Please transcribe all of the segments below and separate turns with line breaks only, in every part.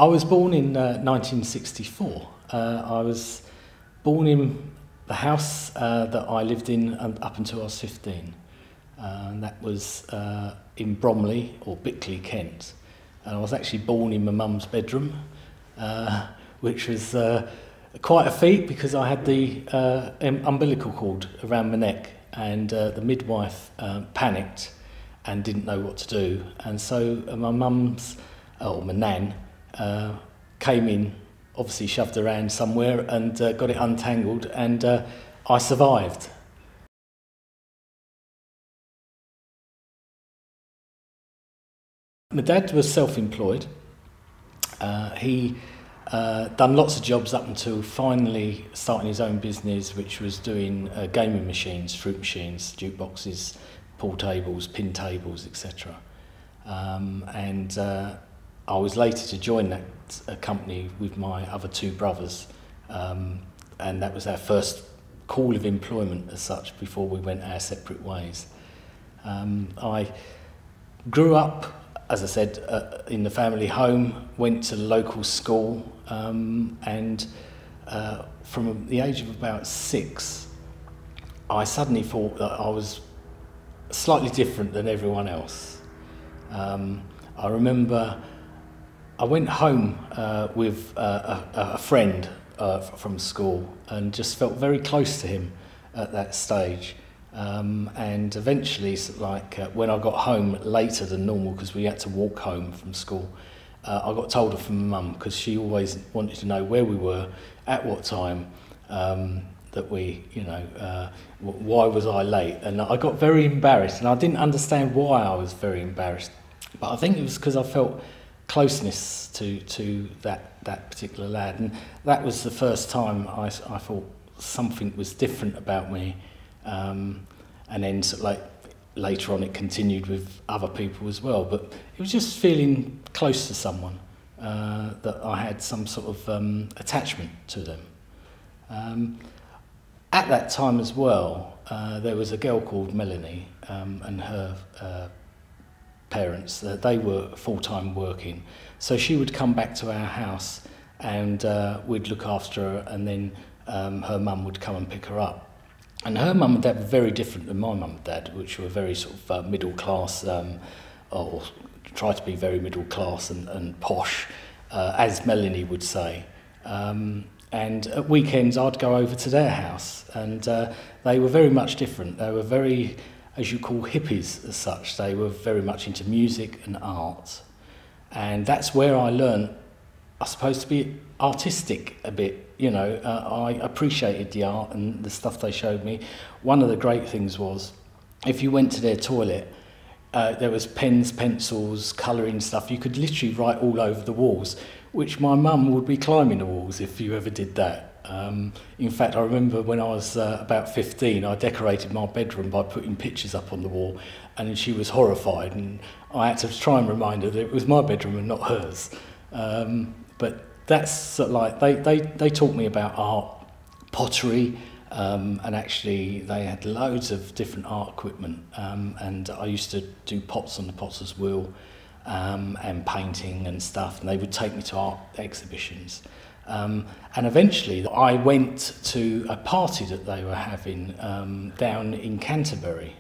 I was born in 1964. I was born in the house that I lived in up until I was 15. And that was in Bromley, or Bickley, Kent. And I was actually born in my mum's bedroom, which was quite a feat because I had the umbilical cord around my neck, and the midwife panicked and didn't know what to do. And so my mum's, or my nan, came in, obviously shoved her hand somewhere and got it untangled, and I survived. My dad was self-employed. He done lots of jobs up until finally starting his own business, which was doing gaming machines, fruit machines, jukeboxes, pool tables, pin tables, etc. I was later to join that company with my other two brothers, and that was our first call of employment as such before we went our separate ways. I grew up, as I said, in the family home, went to the local school, and from the age of about 6, I suddenly thought that I was slightly different than everyone else. I remember I went home with a friend from school and just felt very close to him at that stage. And eventually, when I got home later than normal, because we had to walk home from school, I got told off from my mum because she always wanted to know where we were, at what time, that we, why was I late? And I got very embarrassed, and I didn't understand why I was very embarrassed. But I think it was because I felt closeness to that particular lad, and that was the first time I thought something was different about me. And then later on it continued with other people as well, but it was just feeling close to someone, that I had some sort of attachment to them. At that time as well, there was a girl called Melanie, and her parents, they were full-time working, so she would come back to our house and we'd look after her, and then her mum would come and pick her up. And her mum and dad were very different than my mum and dad, which were very sort of middle class, or try to be very middle class and posh, as Melanie would say. And at weekends I'd go over to their house, and they were very much different. They were very, as you call, hippies as such. They were very much into music and art. And that's where I learned, I suppose, to be artistic a bit. I appreciated the art and the stuff they showed me. One of the great things was, if you went to their toilet, there was pens, pencils, colouring stuff. You could literally write all over the walls, which my mum would be climbing the walls if you ever did that. In fact, I remember when I was about 15, I decorated my bedroom by putting pictures up on the wall, and she was horrified, and I had to try and remind her that it was my bedroom and not hers. But that's sort of like, they taught me about art, pottery, and actually they had loads of different art equipment, and I used to do pots on the potter's wheel, and painting and stuff, and they would take me to art exhibitions. And eventually I went to a party that they were having down in Canterbury,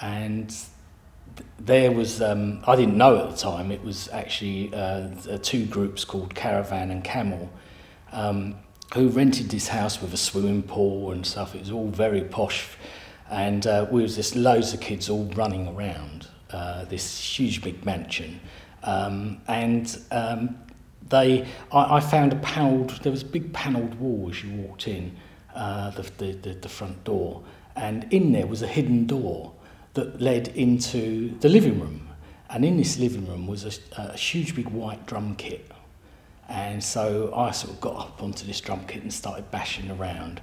and there was, I didn't know at the time, it was actually two groups called Caravan and Camel, who rented this house with a swimming pool and stuff. It was all very posh, and we was just loads of kids all running around this huge big mansion, I found there was a big panelled wall as you walked in, the front door, and in there was a hidden door that led into the living room, and in this living room was a huge big white drum kit. And so I sort of got up onto this drum kit and started bashing around,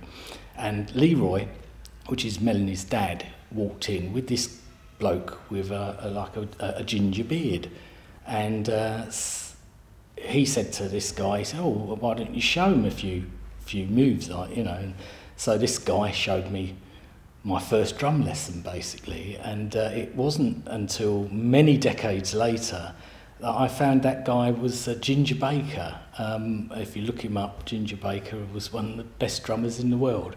and Leroy, which is Melanie's dad, walked in with this bloke with a ginger beard, and he said to this guy, he said, "Oh, well, why don't you show him a few moves, And so this guy showed me my first drum lesson, basically, and it wasn't until many decades later I found that guy was Ginger Baker. If you look him up, Ginger Baker was one of the best drummers in the world.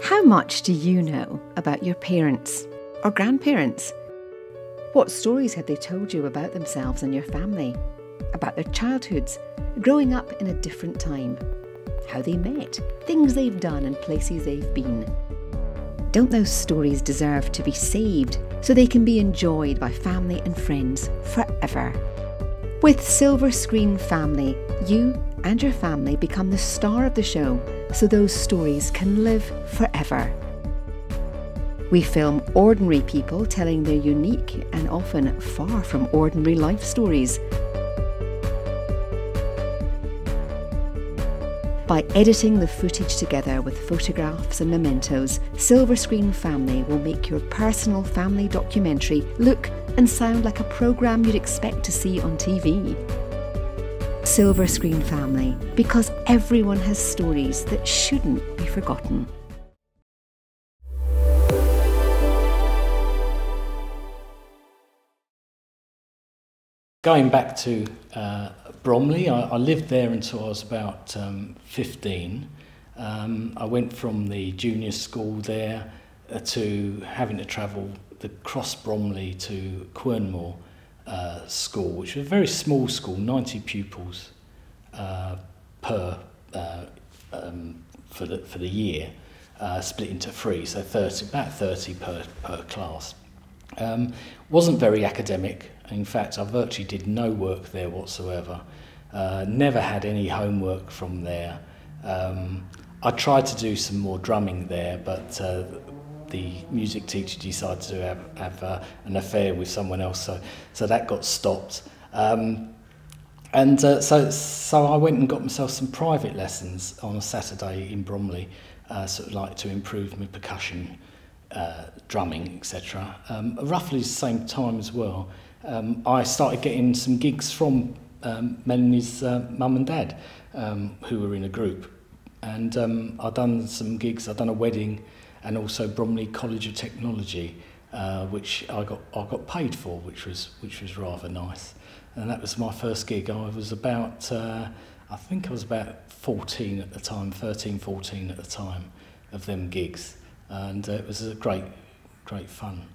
How much do you know about your parents or grandparents? What stories have they told you about themselves and your family? About their childhoods, growing up in a different time? How they met, things they've done and places they've been? Don't those stories deserve to be saved so they can be enjoyed by family and friends forever? With Silver Screen Family, you and your family become the star of the show so those stories can live forever. We film ordinary people telling their unique and often far from ordinary life stories. By editing the footage together with photographs and mementos, Silver Screen Family will make your personal family documentary look and sound like a programme you'd expect to see on TV. Silver Screen Family, because everyone has stories that shouldn't be forgotten.
Going back to Bromley, I lived there until I was about 15. I went from the junior school there to having to travel across Bromley to Quernmore School, which was a very small school, 90 pupils for the year, split into 3, so about 30 per class. Wasn't very academic. In fact, I virtually did no work there whatsoever. Never had any homework from there. I tried to do some more drumming there, but the music teacher decided to have an affair with someone else, so that got stopped. So I went and got myself some private lessons on a Saturday in Bromley, sort of like to improve my percussion, drumming, etc. Roughly the same time as well. I started getting some gigs from Melanie's mum and dad, who were in a group, and I'd done some gigs. I'd done a wedding, and also Bromley College of Technology, which I got paid for, which was rather nice. And that was my first gig. I was about, I think I was about 14 at the time, 13, 14 at the time of them gigs, and it was a great fun.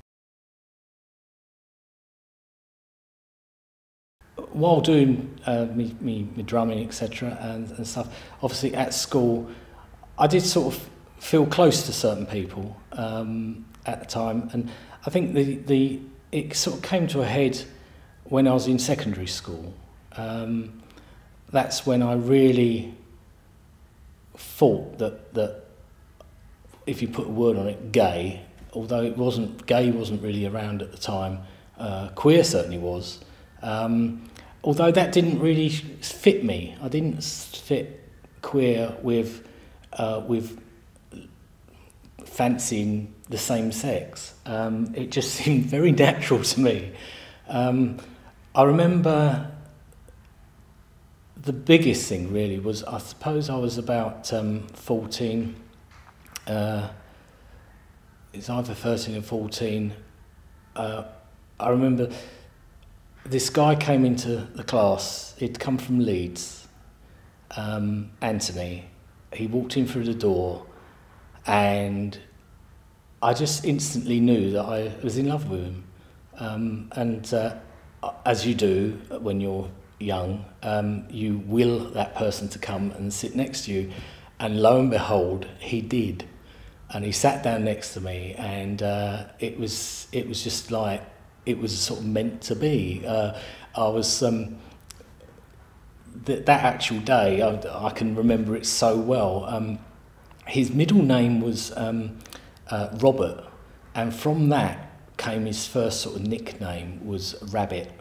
While doing me drumming, etc., and stuff, obviously at school, I did sort of feel close to certain people at the time, and I think it sort of came to a head when I was in secondary school. That's when I really thought that if you put a word on it, gay, although gay wasn't really around at the time, queer certainly was. Although that didn't really fit me. I didn't fit queer with fancying the same sex. It just seemed very natural to me. I remember the biggest thing really was, I suppose I was about 14. It's either 13 or 14. I remember this guy came into the class. He'd come from Leeds, Anthony. He walked in through the door, and I just instantly knew that I was in love with him. As you do when you're young, you will that person to come and sit next to you, and lo and behold, he did. And he sat down next to me, and it was just like, it was sort of meant to be. I was that actual day, I can remember it so well. His middle name was Robert, and from that came his first sort of nickname, was Rabbit,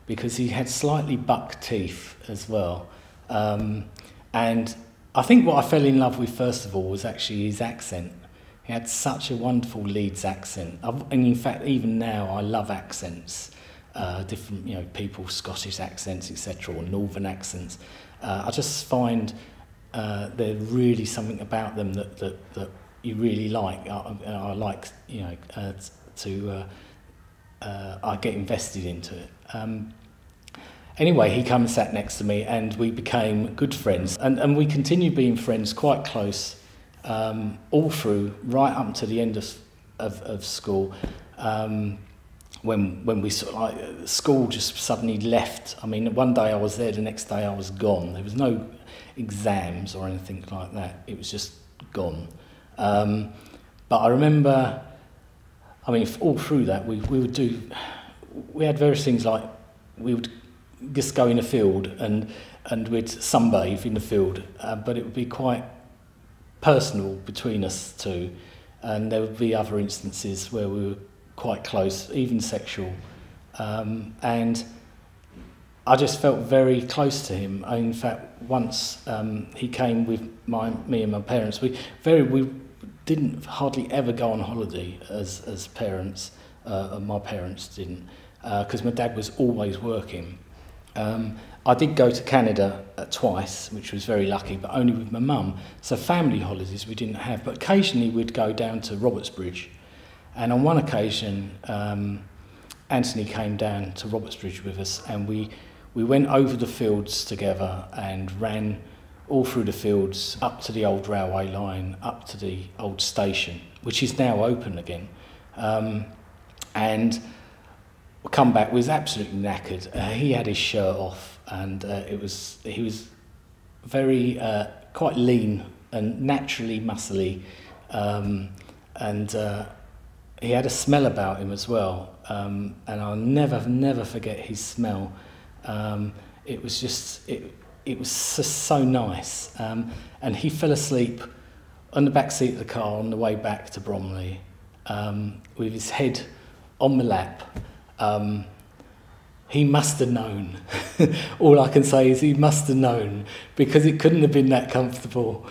because he had slightly buck teeth as well. And I think what I fell in love with first of all was actually his accent. He had such a wonderful Leeds accent, and in fact even now I love accents, different people's Scottish accents, etc., or Northern accents. I just find there's really something about them that you really like. I like, you know, I get invested into it. Anyway, he came and sat next to me, and we became good friends, and we continued being friends, quite close, all through, right up to the end of school. When we sort of, like, school just suddenly left. I mean, one day I was there, the next day I was gone. There was no exams or anything like that. It was just gone. But I remember, I mean, all through that, we had various things, like we would just go in a field and we'd sunbathe in the field, but it would be quite personal between us two, and there would be other instances where we were quite close, even sexual, and I just felt very close to him. In fact, once he came with me and my parents. We didn't hardly ever go on holiday as parents. My parents didn't, because my dad was always working. I did go to Canada twice, which was very lucky, but only with my mum. So family holidays we didn't have, but occasionally we'd go down to Robertsbridge. And on one occasion, Anthony came down to Robertsbridge with us, and we went over the fields together and ran all through the fields, up to the old railway line, up to the old station, which is now open again. And we come back, we was absolutely knackered. He had his shirt off, and he was very quite lean and naturally muscly, and he had a smell about him as well, and I'll never forget his smell. It was just so nice, and he fell asleep on the back seat of the car on the way back to Bromley, with his head on my lap. He must have known. All I can say is he must have known, because it couldn't have been that comfortable.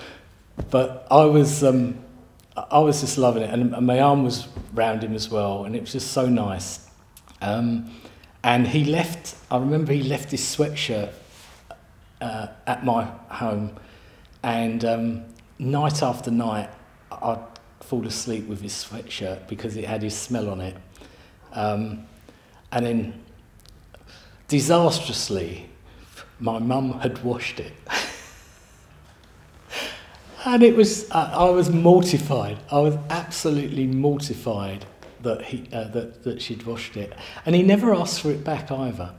But I was just loving it, and my arm was round him as well, and it was just so nice. And he left. I remember he left his sweatshirt at my home, and night after night I'd fall asleep with his sweatshirt because it had his smell on it. And then, disastrously, my mum had washed it. And it was, I was mortified. I was absolutely mortified that that she'd washed it. And he never asked for it back either,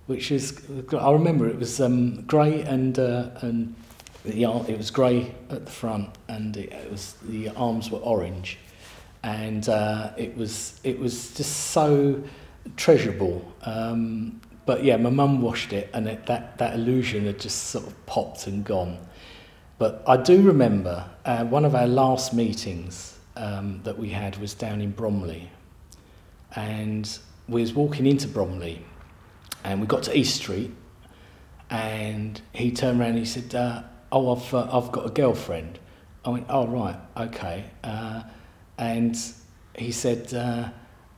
which is, I remember it was grey, and it was grey at the front, and the arms were orange. And it was just so treasurable. But yeah, my mum washed it, and that illusion had just sort of popped and gone. But I do remember one of our last meetings that we had was down in Bromley, and we was walking into Bromley, and we got to East Street, and he turned around and he said, "Oh, I've got a girlfriend." I went, "Oh, right, okay." And he said,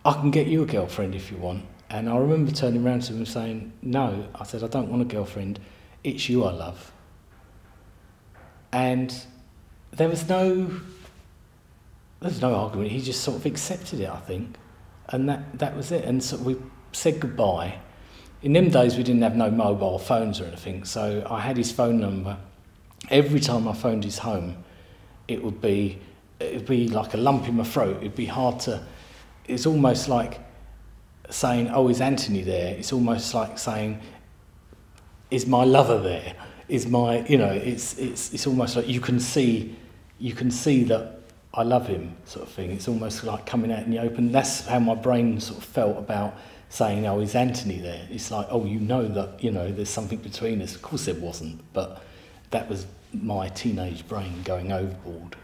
"I can get you a girlfriend if you want." And I remember turning around to him and saying, "No," I said, "I don't want a girlfriend. It's you I love." And there was no argument. He just sort of accepted it, I think, and that was it. And so we said goodbye. In them days, we didn't have no mobile phones or anything, so I had his phone number. Every time I phoned his home, it would be like a lump in my throat. It'd be hard to. It's almost like saying, "Oh, is Anthony there?" It's almost like saying, "Is my lover there? Is my," you know, it's almost like you can see that I love him, sort of thing. It's almost like coming out in the open. That's how my brain sort of felt about saying, "Oh, is Anthony there?" It's like, oh, you know that, you know, there's something between us. Of course there wasn't, but that was my teenage brain going overboard.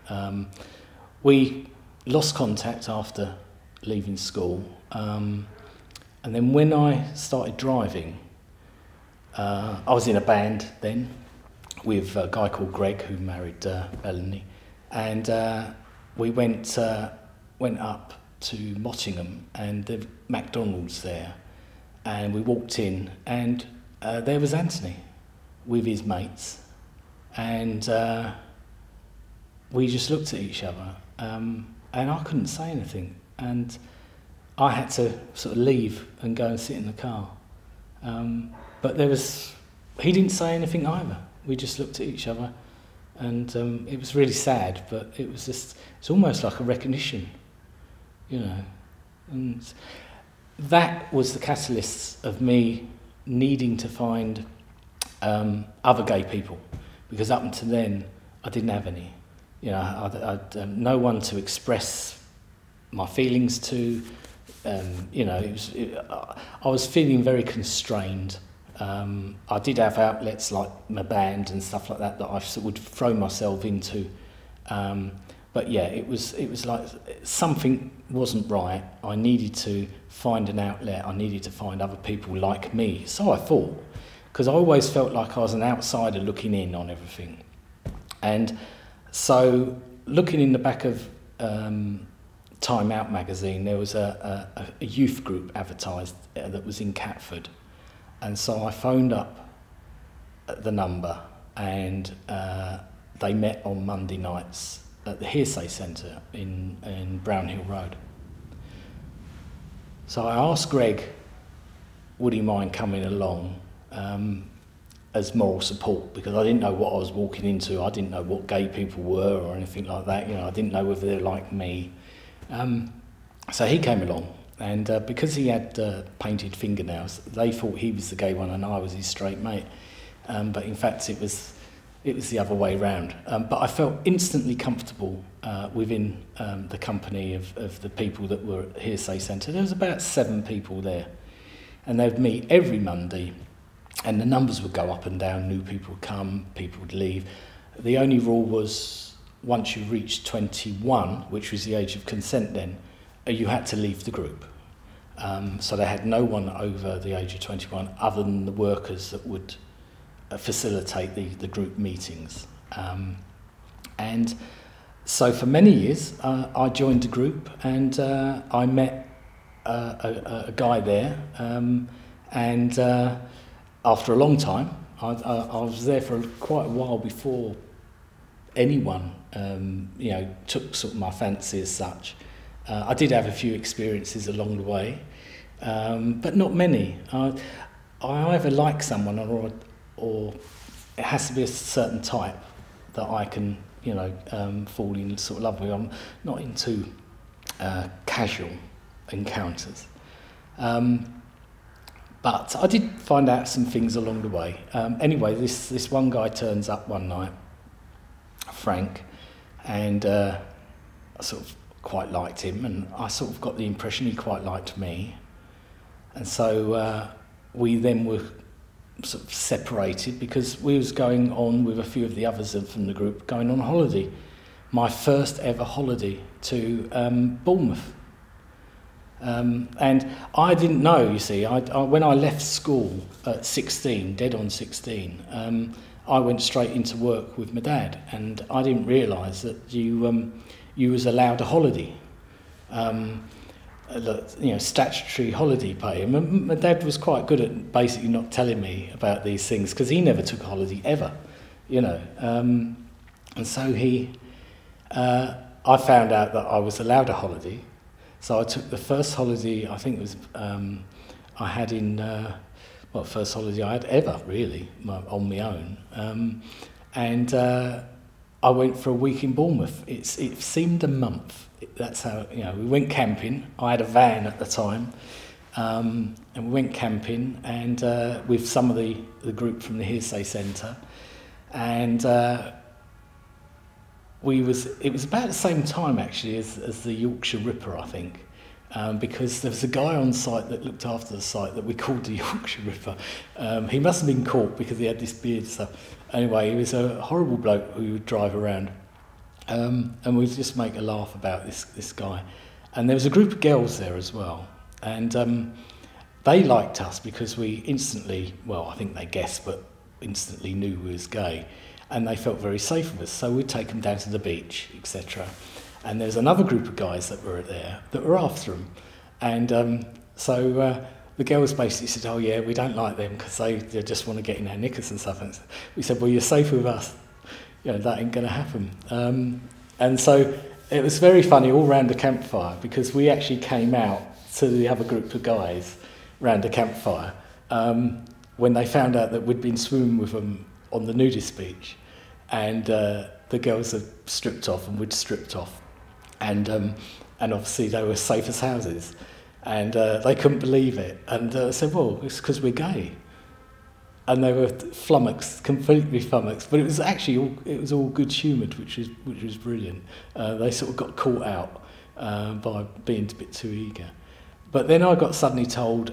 We lost contact after leaving school, and then when I started driving, I was in a band then with a guy called Greg who married Melanie, and we went up to Mottingham, and the McDonald's there, and we walked in, and there was Anthony with his mates, and we just looked at each other, and I couldn't say anything, and I had to sort of leave and go and sit in the car. But he didn't say anything either. We just looked at each other, and it was really sad, but it's almost like a recognition, you know. And that was the catalyst of me needing to find other gay people, because up until then I didn't have any. You know, I'd no one to express my feelings to. You know, I was feeling very constrained. I did have outlets like my band and stuff like that I sort of would throw myself into. But yeah, it was like something wasn't right. I needed to find an outlet. I needed to find other people like me. So I thought, because I always felt like I was an outsider looking in on everything. And so looking in the back of Time Out magazine, there was a youth group advertised that was in Catford. And so I phoned up the number, and they met on Monday nights at the Hearsay Centre in Brown Hill Road. So I asked Greg, would he mind coming along as moral support, because I didn't know what I was walking into. I didn't know what gay people were or anything like that. You know, I didn't know whether they're like me. So he came along, and because he had painted fingernails, they thought he was the gay one and I was his straight mate. But in fact, it was the other way round. But I felt instantly comfortable within the company of the people that were at Hearsay Centre. There was about 7 people there, and they'd meet every Monday, and the numbers would go up and down. New people would come, people would leave. The only rule was, once you reached 21, which was the age of consent then, you had to leave the group. So they had no one over the age of 21 other than the workers that would facilitate the group meetings. And so for many years I joined the group, and I met a guy there, and after a long time, I was there for quite a while before anyone you know, took sort of my fancy as such. I did have a few experiences along the way, but not many. I either like someone or it has to be a certain type that I can, you know, fall in sort of love with. I'm not into casual encounters. But I did find out some things along the way. Anyway, this one guy turns up one night, Frank, and I sort of quite liked him, and I sort of got the impression he quite liked me. And so we then were sort of separated, because we was going on with a few of the others from the group, going on holiday. My first ever holiday to Bournemouth. And I didn't know, you see, when I left school at 16, dead on 16, I went straight into work with my dad, and I didn't realise that you was allowed a holiday, you know, statutory holiday pay. And my dad was quite good at basically not telling me about these things, because he never took a holiday ever, you know. And so I found out that I was allowed a holiday. So I took the first holiday, I think it was, I had in, well, first holiday I had ever, really, on my own. And I went for a week in Bournemouth. It seemed a month. That's how, you know, we went camping. I had a van at the time. And we went camping, and with some of the group from the Hearsay Centre. And it was about the same time actually as the Yorkshire Ripper, I think, because there was a guy on site that looked after the site that we called the Yorkshire Ripper. He must have been caught because he had this beard and stuff. Anyway, he was a horrible bloke who would drive around, and we'd just make a laugh about this guy. And there was a group of girls there as well, and they liked us because we instantly, well, I think they guessed, but instantly knew we was gay. And they felt very safe with us, so we'd take them down to the beach, etc. And there's another group of guys that were there that were after them. And so the girls basically said, oh yeah, we don't like them because they just want to get in our knickers and stuff. And we said, well, you're safe with us. You know, that ain't going to happen. And so it was very funny all round the campfire, because we actually came out to the other group of guys round the campfire when they found out that we'd been swimming with them on the nudist beach, and the girls had stripped off and we'd stripped off, and obviously they were safe as houses, and they couldn't believe it, and I said, well, it's because we're gay. And they were flummoxed, completely flummoxed. But it was actually all good humoured, which was brilliant. They sort of got caught out by being a bit too eager. But then I got suddenly told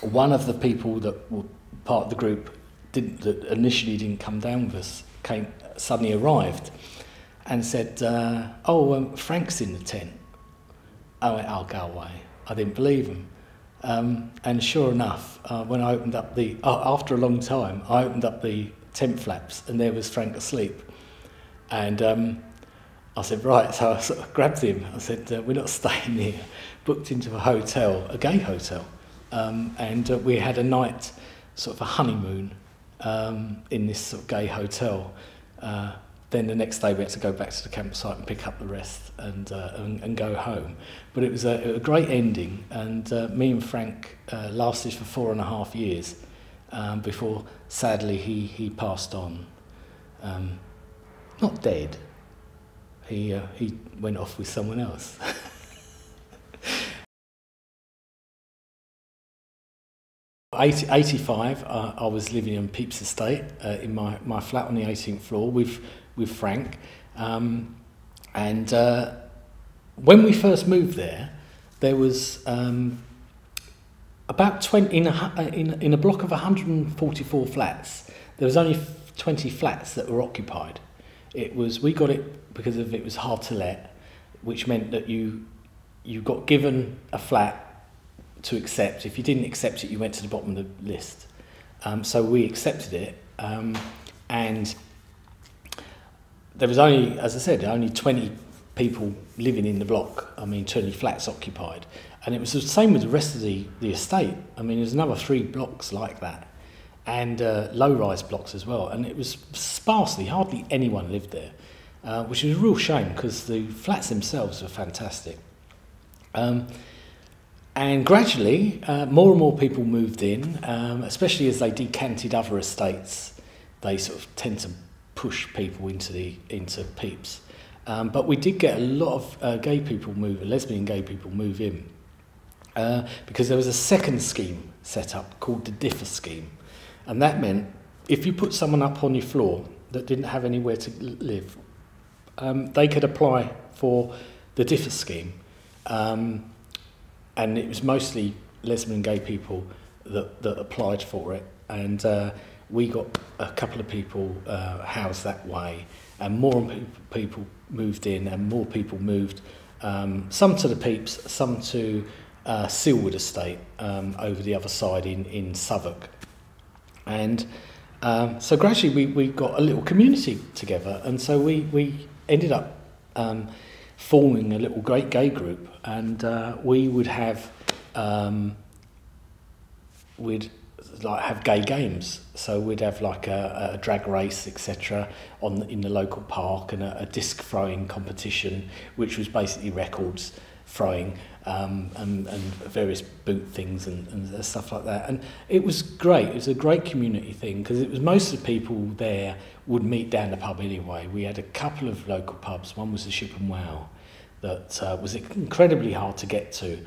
one of the people that were part of the group that initially didn't come down with us suddenly arrived and said, Frank's in the tent. I went, I'll go away. I didn't believe him. And sure enough, when I opened up after a long time, I opened up the tent flaps and there was Frank asleep. And I said, right, so I sort of grabbed him. I said, we're not staying here. Booked into a hotel, a gay hotel. And we had a night, sort of a honeymoon, in this sort of gay hotel. Then the next day we had to go back to the campsite and pick up the rest and go home. But it was a great ending, and me and Frank lasted for 4.5 years before, sadly, he passed on. Not dead. He went off with someone else. In 1985, I was living on Pepys Estate in my flat on the 18th floor with Frank, and when we first moved there was about 20 in a block of 144 flats. There was only 20 flats that were occupied. We got it because it was hard to let, which meant that you got given a flat to accept. If you didn't accept it, you went to the bottom of the list. So we accepted it, and there was only, as I said, only 20 people living in the block. 20 flats occupied. And it was the same with the rest of the estate. There's another 3 blocks like that, and low-rise blocks as well. And it was sparsely, hardly anyone lived there, which was a real shame because the flats themselves were fantastic. And gradually, more and more people moved in, especially as they decanted other estates. They sort of tend to push people into Pepys. But we did get a lot of lesbian gay people move in, because there was a second scheme set up called the differ scheme. And that meant if you put someone up on your floor that didn't have anywhere to live, they could apply for the differ scheme. And it was mostly lesbian and gay people that applied for it, and we got a couple of people housed that way, and more people moved in, and more people moved, some to the Pepys, some to Silwood Estate over the other side in Southwark. And so gradually we got a little community together, and so we ended up forming a little great gay group, and we would have have gay games. So we'd have like a drag race, etc., in the local park, and a disc throwing competition, which was basically records throwing, and various boot things and stuff like that. And it was great. It was a great community thing, because it was most of the people there would meet down the pub anyway. We had a couple of local pubs. One was the Ship and Wow, that was incredibly hard to get to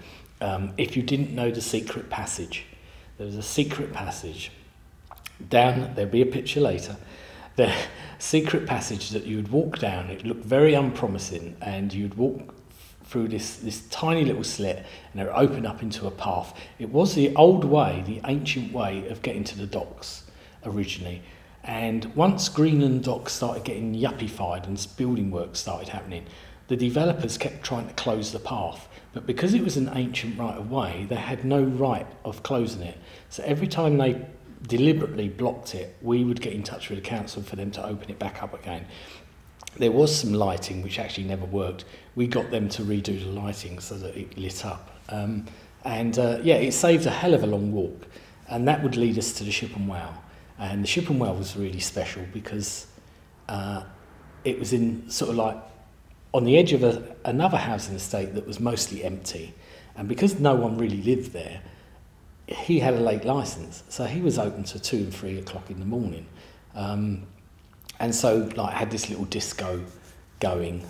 if you didn't know the secret passage. There was a secret passage down, there'll be a picture later, the secret passage that you would walk down. It looked very unpromising, and you'd walk through this tiny little slit, and it would open up into a path. It was the old way, the ancient way of getting to the docks originally. And once Greenland Docks started getting yuppified and building work started happening, the developers kept trying to close the path. But because it was an ancient right-of-way, they had no right of closing it. So every time they deliberately blocked it, we would get in touch with the council for them to open it back up again. There was some lighting which actually never worked. We got them to redo the lighting so that it lit up. It saved a hell of a long walk. And that would lead us to the Ship and Wow. And the Ship and Wow was really special because it was in sort of like on the edge of another housing estate that was mostly empty, and because no one really lived there, he had a late licence, so he was open to 2 and 3 o'clock in the morning. And so like had this little disco going.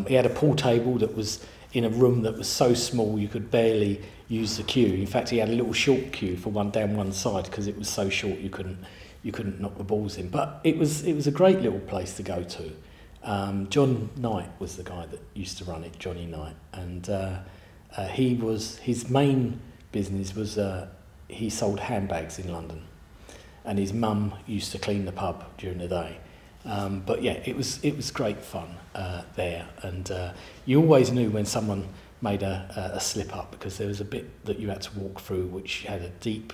He had a pool table that was in a room that was so small you could barely use the queue. In fact, he had a little short queue for one down one side because it was so short you couldn't knock the balls in. But it was a great little place to go to. John Knight was the guy that used to run it, Johnny Knight, and his main business was he sold handbags in London, and his mum used to clean the pub during the day. But yeah, it was great fun there, and you always knew when someone made a slip up, because there was a bit that you had to walk through which had a deep,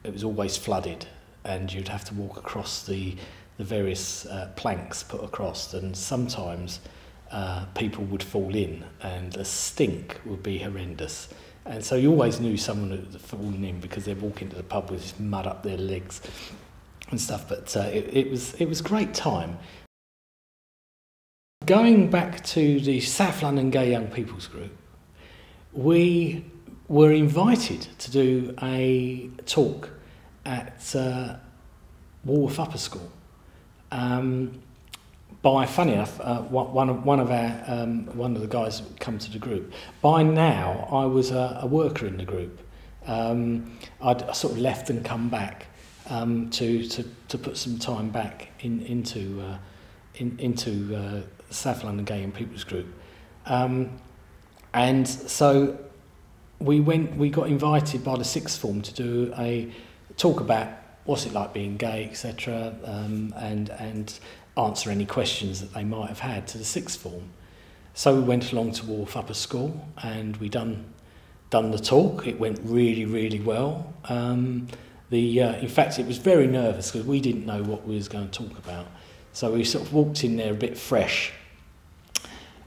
it was always flooded, and you'd have to walk across the various planks put across, and sometimes people would fall in and the stink would be horrendous. And so you always knew someone had fallen in because they'd walk into the pub with this mud up their legs and stuff. But it was a great time. Going back to the South London Gay Young People's Group, we were invited to do a talk at Walworth Upper School. By, funny enough, one of the guys that come to the group. By now, I was a worker in the group. I'd sort of left and come back to put some time back into South London Gay and People's Group, and so we got invited by the sixth form to do a talk about what's it like being gay, etc., and answer any questions that they might have had to the sixth form. So we went along to Walworth Upper School and we done the talk. It went really, really well. In fact, it was very nervous because we didn't know what we was going to talk about. So we sort of walked in there a bit fresh,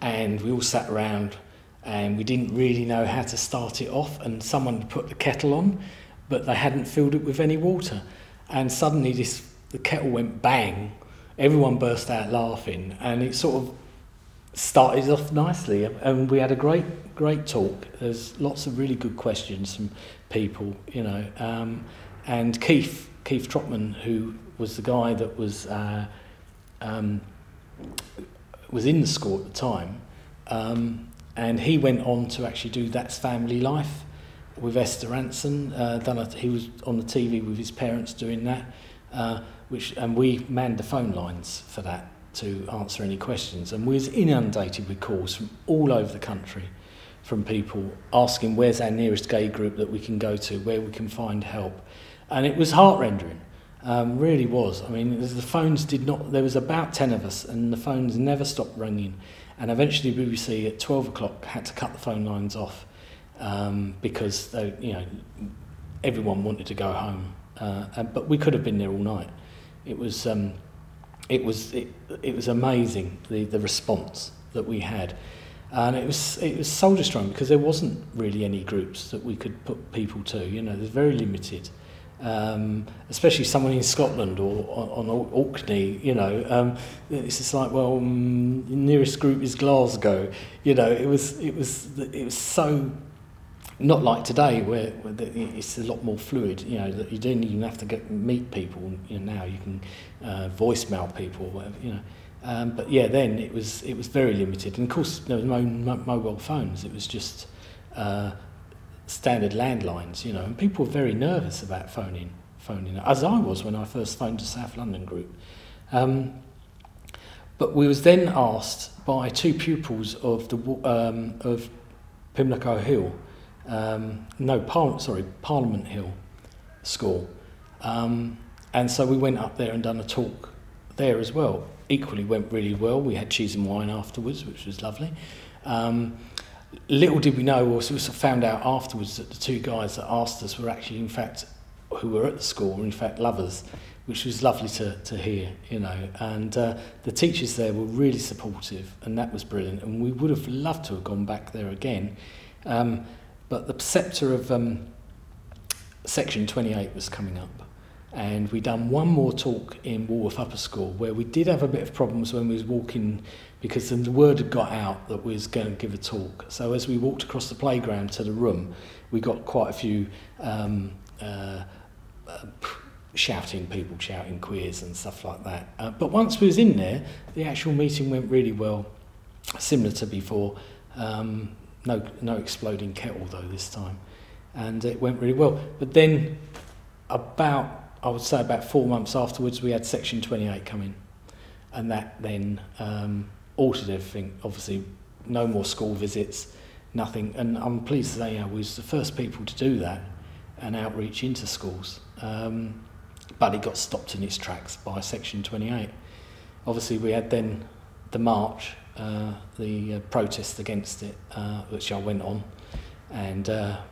and we all sat around and we didn't really know how to start it off, and someone had put the kettle on, but they hadn't filled it with any water. And suddenly the kettle went bang. Everyone burst out laughing, and it sort of started off nicely, and we had a great talk. There's lots of really good questions from people, you know, and Keith Trotman, who was the guy that was in the school at the time, and he went on to actually do That's Family Life with Esther Ranson. He was on the TV with his parents doing that. And we manned the phone lines for that to answer any questions, and we was inundated with calls from all over the country from people asking where's our nearest gay group that we can go to, where we can find help, and it was heart-rending, really was. I mean, the phones did not, there was about 10 of us and the phones never stopped ringing, and eventually BBC at 12 o'clock had to cut the phone lines off because they, you know, everyone wanted to go home, but we could have been there all night. It was amazing, the response that we had, and it was soul destroying because there wasn't really any groups that we could put people to. You know, there's very limited, especially someone in Scotland or on Orkney. You know, it's just like, well, the nearest group is Glasgow. You know, it was so. Not like today, where it's a lot more fluid. You know, that you don't even have to meet people. You know, now you can voicemail people, or whatever. You know, but yeah, then it was very limited. And of course, there was no mobile phones. It was just standard landlines. You know, and people were very nervous about phoning, as I was when I first phoned the South London group. But we was then asked by two pupils of Pimlico Hill. Parliament Hill School, and so we went up there and done a talk there as well. Equally went really well. We had cheese and wine afterwards, which was lovely. Little did we know, or we sort of found out afterwards, that the two guys that asked us were actually, in fact, who were at the school, were in fact lovers, which was lovely to hear, you know. And the teachers there were really supportive, and that was brilliant. And we would have loved to have gone back there again. But the preceptor of Section 28 was coming up, And we done one more talk in Walworth Upper School where we did have a bit of problems when we was walking, because the word had got out that we was going to give a talk. So as we walked across the playground to the room, we got quite a few people shouting queers and stuff like that. But once we was in there, the actual meeting went really well, similar to before. No exploding kettle though this time, and it went really well. But then I would say about 4 months afterwards, we had Section 28 come in, and that then altered everything. Obviously, no more school visits, nothing. And I'm pleased to say we was the first people to do that and outreach into schools. But it got stopped in its tracks by Section 28. Obviously, we had then the march, the protest against it, which I went on, and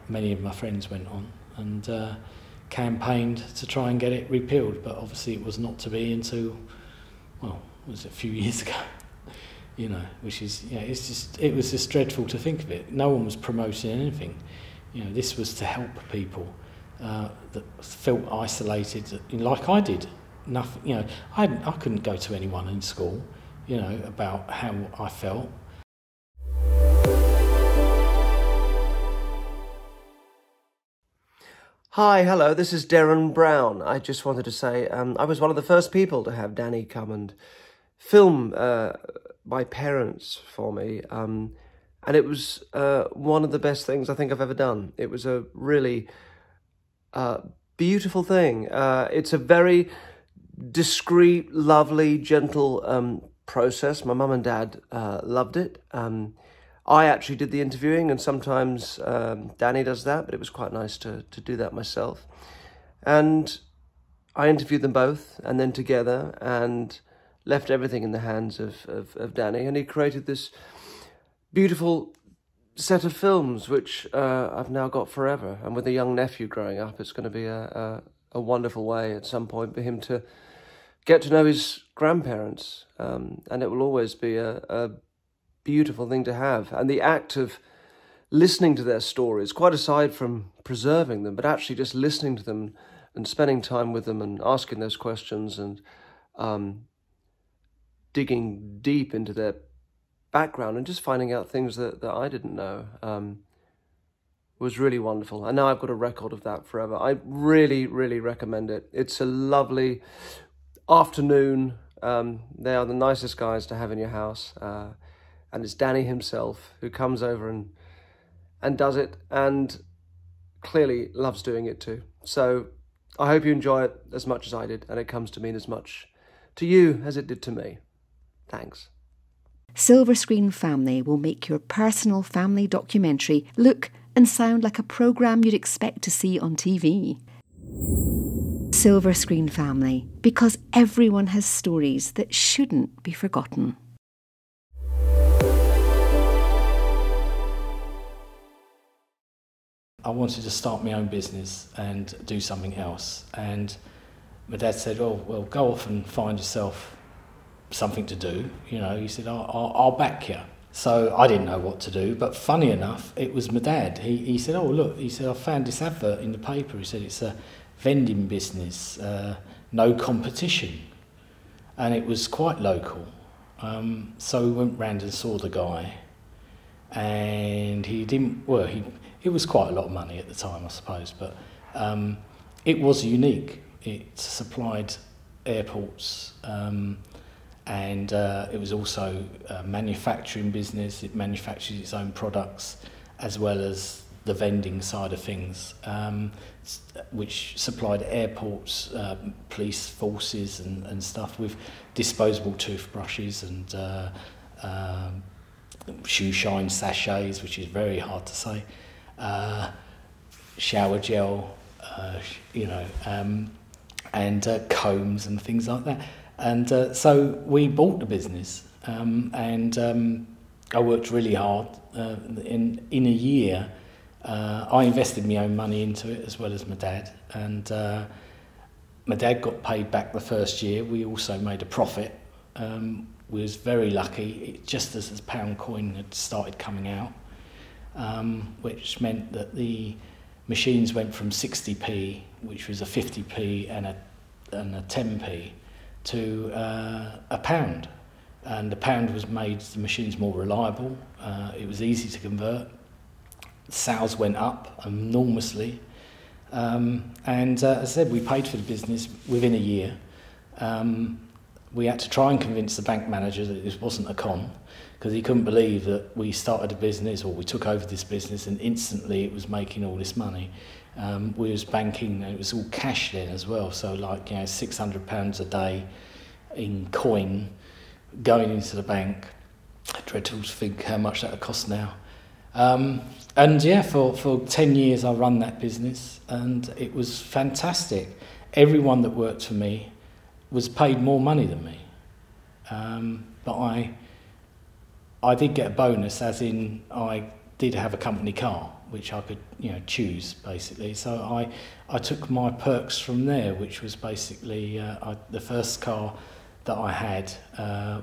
many of my friends went on, and campaigned to try and get it repealed. But obviously, it was not to be until, well, was it a few years ago? You know, which is, it was just dreadful to think of it. No one was promoting anything. You know, this was to help people that felt isolated, like I did. Nothing, you know, I couldn't go to anyone in school, you know, about how I felt.
Hi, hello, this is Darren Brown. I just wanted to say I was one of the first people to have Danny come and film my parents for me. And it was one of the best things I think I've ever done. It was a really beautiful thing. It's a very discreet, lovely, gentle process. My mum and dad loved it. I actually did the interviewing, and sometimes Danny does that, but it was quite nice to do that myself. And I interviewed them both, and then together, and left everything in the hands of Danny, and he created this beautiful set of films, which I've now got forever. And with a young nephew growing up, it's going to be a wonderful way at some point for him to get to know his grandparents, and it will always be a beautiful thing to have. And the act of listening to their stories, quite aside from preserving them, but actually just listening to them and spending time with them and asking those questions and digging deep into their background and just finding out things that I didn't know was really wonderful. And now I've got a record of that forever. I really, really recommend it. It's a lovely afternoon. They are the nicest guys to have in your house. And it's Danny himself who comes over and does it, and clearly loves doing it too. So I hope you enjoy it as much as I did, and it comes to mean as much to you as it did to me. Thanks.
Silver Screen Family will make your personal family documentary look and sound like a programme you'd expect to see on TV. Silver Screen Family, because everyone has stories that shouldn't be forgotten.
I wanted to start my own business and do something else, and my dad said, "Oh, well, go off and find yourself something to do." You know, he said, I'll back you. So I didn't know what to do, but funny enough, it was my dad. He said, "Oh, look," he said, "I found this advert in the paper." He said, "It's a vending business, no competition," and it was quite local. So we went round and saw the guy, and it was quite a lot of money at the time, I suppose, but it was unique. It supplied airports, and it was also a manufacturing business. It manufactured its own products, as well as the vending side of things, which supplied airports, police forces and stuff with disposable toothbrushes and shoe shine sachets, which is very hard to say, shower gel, and combs and things like that. And so we bought the business, and I worked really hard. In a year, I invested my own money into it as well as my dad, and my dad got paid back the first year. We also made a profit. We was very lucky, just as the pound coin had started coming out, which meant that the machines went from 60p, which was a 50p and a a 10p to a pound. And the pound made the machines more reliable. It was easy to convert. Sales went up enormously. And as I said, we paid for the business within a year. We had to try and convince the bank manager that this wasn't a con, because he couldn't believe that we started a business, or we took over this business, and instantly it was making all this money. We was banking, and it was all cash then as well, so like, you know, £600 a day in coin going into the bank. Dreadful to think how much that would cost now. And yeah, for 10 years I run that business, and it was fantastic. Everyone that worked for me was paid more money than me. But I did get a bonus, as in I did have a company car, which I could, you know, choose basically. So I took my perks from there, which was basically the first car that I had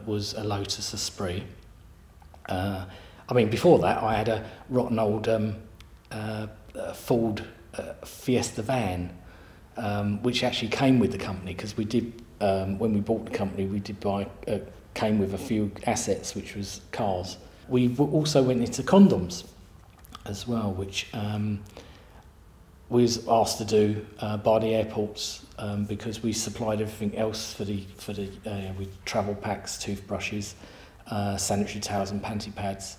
was a Lotus Esprit. I mean, before that, I had a rotten old Ford Fiesta van, which actually came with the company, because we did, when we bought the company, we did buy, came with a few assets, which was cars. We also went into condoms as well, which we was asked to do by the airports, because we supplied everything else for the with travel packs, toothbrushes, sanitary towels and panty pads,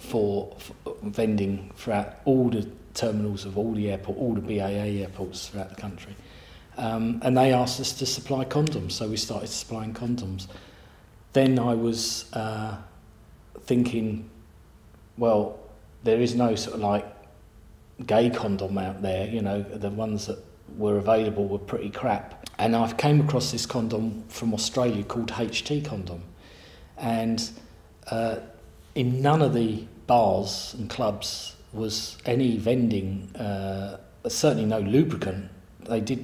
for vending throughout all the terminals of all the BAA airports throughout the country. And they asked us to supply condoms, so we started supplying condoms. Then I was thinking, well, there is no sort of like gay condom out there, you know, the ones that were available were pretty crap. And I came across this condom from Australia called HT condom. And in none of the bars and clubs was any vending, certainly no lubricant.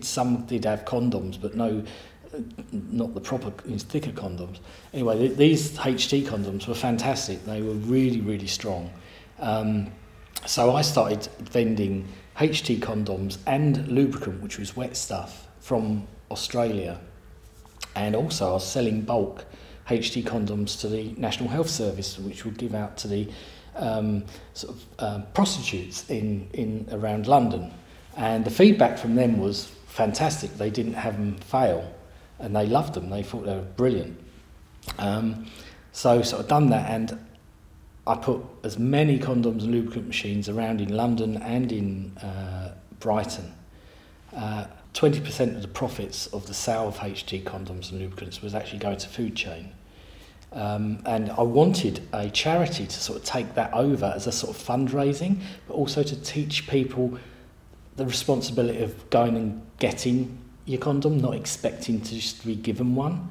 Some did have condoms, but not the proper thicker condoms. Anyway, these HT condoms were fantastic. They were really, really strong. So I started vending HT condoms and lubricant, which was wet stuff, from Australia. And also I was selling bulk HT condoms to the National Health Service, which would give out to the prostitutes in around London. And the feedback from them was fantastic. They didn't have them fail, and they loved them. They thought they were brilliant. So I've done that, and I put as many condoms and lubricant machines around in London and in Brighton. 20% of the profits of the sale of HT condoms and lubricants was actually going to food chain. And I wanted a charity to sort of take that over as a sort of fundraising, but also to teach people the responsibility of going and getting your condom, not expecting to just be given one.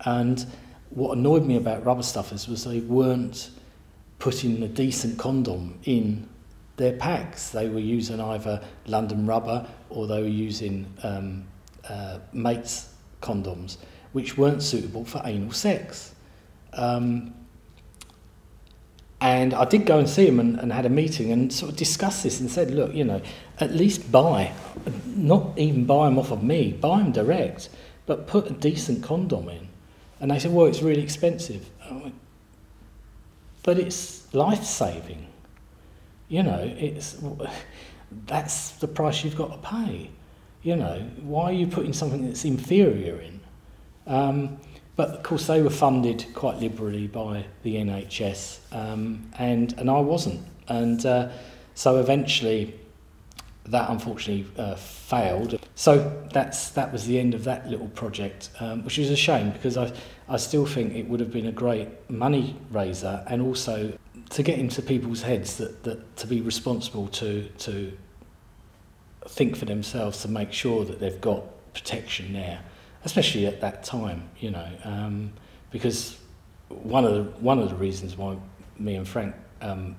And what annoyed me about rubber stuffers was they weren't putting a decent condom in their packs. They were using either London Rubber, or they were using mates condoms, which weren't suitable for anal sex. And I did go and see him and had a meeting and sort of discussed this and said, look, you know, at least not even buy them off of me, buy them direct, but put a decent condom in. And they said, well, it's really expensive. I went, but it's life-saving. You know, that's the price you've got to pay. You know, why are you putting something that's inferior in? But of course they were funded quite liberally by the NHS, and I wasn't. And so eventually that unfortunately failed. So that was the end of that little project, which is a shame, because I still think it would have been a great money raiser, and also to get into people's heads that to be responsible to think for themselves, to make sure that they've got protection there, especially at that time, you know, because one of the reasons why me and Frank,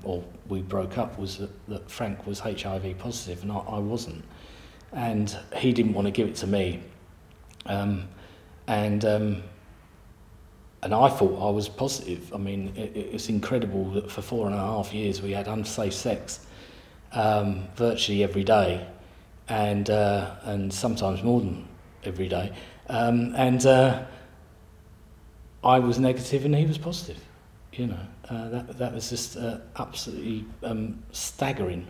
or we broke up, was that Frank was HIV positive and I wasn't, and he didn't want to give it to me, and I thought I was positive. I mean, it's incredible that for 4.5 years we had unsafe sex virtually every day. and sometimes more than every day. I was negative and he was positive. You know, that was just absolutely staggering.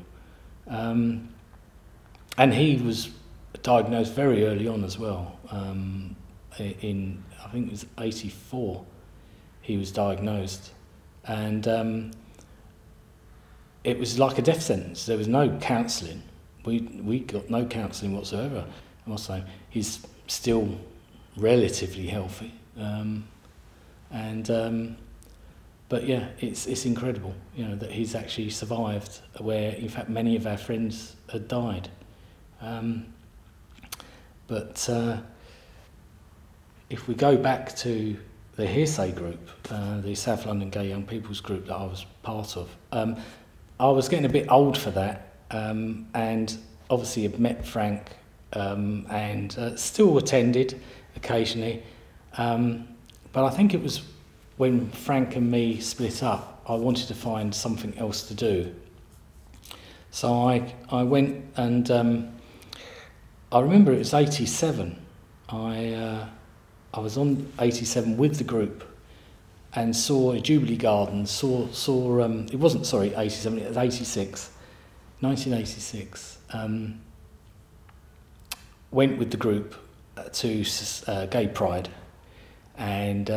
And he was diagnosed very early on as well. In I think it was '84, he was diagnosed, and it was like a death sentence. There was no counselling. We got no counselling whatsoever. I must say, he's still relatively healthy, but yeah, it's incredible, you know, that he's actually survived. Where in fact many of our friends had died. But if we go back to the Hearsay group, the South London Gay Young People's group that I was part of, I was getting a bit old for that, and obviously had met Frank, and still attended occasionally. But I think it was when Frank and me split up, I wanted to find something else to do. So I went and I remember it was '87. I was on '87 with the group and saw a Jubilee Gardens. Saw it wasn't, sorry, '87. It was '86, 1986. Went with the group to Gay Pride and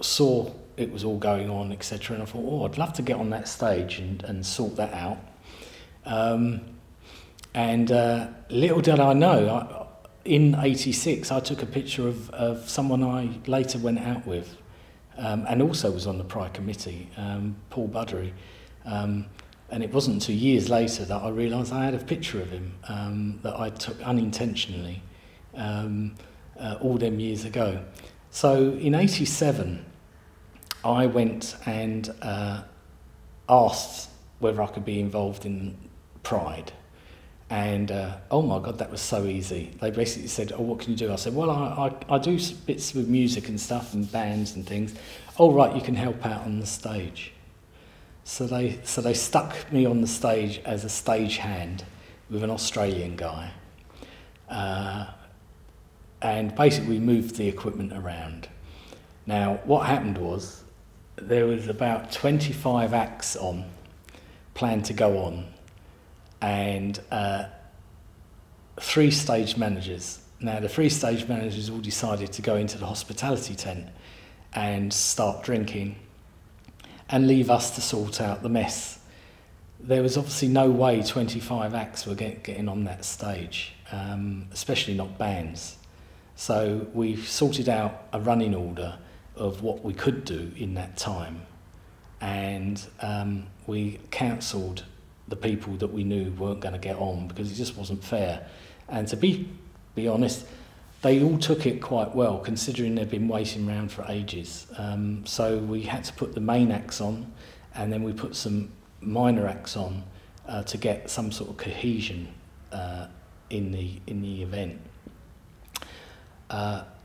saw it was all going on, etc. And I thought, oh, I'd love to get on that stage and sort that out. Little did I know, in '86 I took a picture of someone I later went out with, and also was on the Pride committee, Paul Buddery. And it wasn't until years later that I realised I had a picture of him that I took unintentionally all them years ago. So in '87, I went and asked whether I could be involved in Pride. And oh my God, that was so easy. They basically said, oh, what can you do? I said, well, I do bits with music and stuff and bands and things. Oh, right, you can help out on the stage. So they stuck me on the stage as a stagehand with an Australian guy. And basically we moved the equipment around. Now, what happened was there was about 25 acts on, planned to go on, and 3 stage managers. Now, the 3 stage managers all decided to go into the hospitality tent and start drinking and leave us to sort out the mess. There was obviously no way 25 acts were getting on that stage, especially not bands. So we sorted out a running order of what we could do in that time, and we cancelled the people that we knew weren't going to get on because it just wasn't fair. And to be honest, they all took it quite well, considering they've been waiting around for ages. So we had to put the main acts on, and then we put some minor acts on to get some sort of cohesion in the event.